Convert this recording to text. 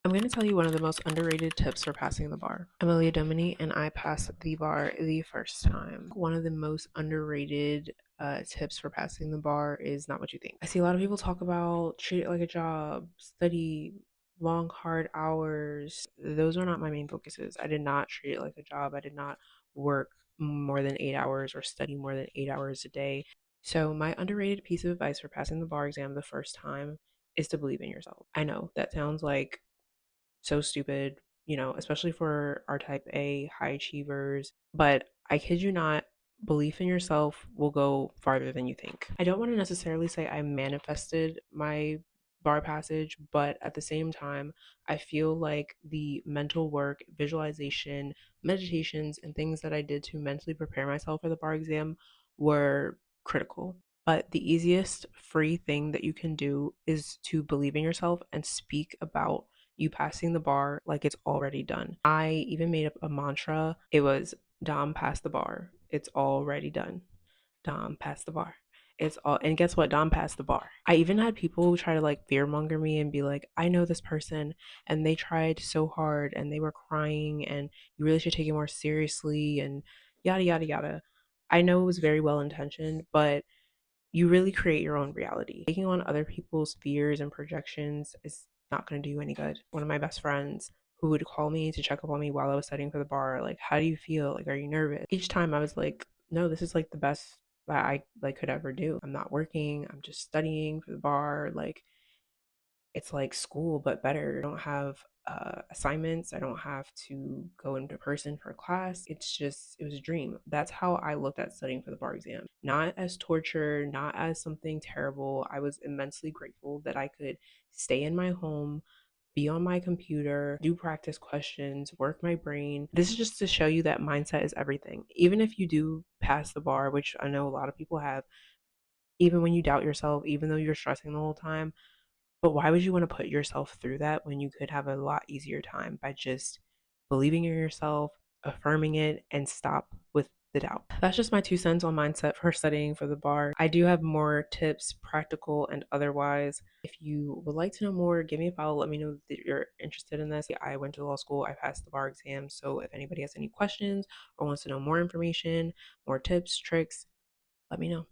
I'm going to tell you one of the most underrated tips for passing the bar. I'm Alia Domini and I passed the bar the first time. One of the most underrated tips for passing the bar is not what you think. I see a lot of people talk about treat it like a job, study long, hard hours. Those are not my main focuses. I did not treat it like a job. I did not work more than 8 hours or study more than 8 hours a day. So, my underrated piece of advice for passing the bar exam the first time is to believe in yourself. I know that sounds like so stupid, especially for our type A high achievers. But I kid you not, belief in yourself will go farther than you think. I don't want to necessarily say I manifested my bar passage, but at the same time, I feel like the mental work, visualization, meditations, and things that I did to mentally prepare myself for the bar exam were critical. But the easiest free thing that you can do is to believe in yourself and speak about you passing the bar like it's already done. I even made up a mantra. It was Dom pass the bar. It's already done. Dom pass the bar. It's all and guess what? Dom passed the bar. I even had people try to like fearmonger me and be like, I know this person and they tried so hard and they were crying and you really should take it more seriously and yada yada yada. I know it was very well intentioned, but you really create your own reality. Taking on other people's fears and projections is not going to do you any good. One of my best friends who would call me to check up on me while I was studying for the bar, like, how do you feel? Like, are you nervous? Each time I was like, no, this is like the best that I like could ever do. I'm not working. I'm just studying for the bar. Like, it's like school but better. I don't have assignments. I don't have to go into person for class. It was a dream. That's how I looked at studying for the bar exam. Not as torture, not as something terrible. I was immensely grateful that I could stay in my home, be on my computer, do practice questions, work my brain. This is just to show you that mindset is everything. Even if you do pass the bar, which I know a lot of people have, even when you doubt yourself, even though you're stressing the whole time, but why would you want to put yourself through that when you could have a lot easier time by just believing in yourself, affirming it, and stop with the doubt? That's just my 2 cents on mindset for studying for the bar. I do have more tips, practical and otherwise. If you would like to know more, give me a follow. Let me know that you're interested in this. I went to law school, I passed the bar exam. So if anybody has any questions or wants to know more information, more tips, tricks, let me know.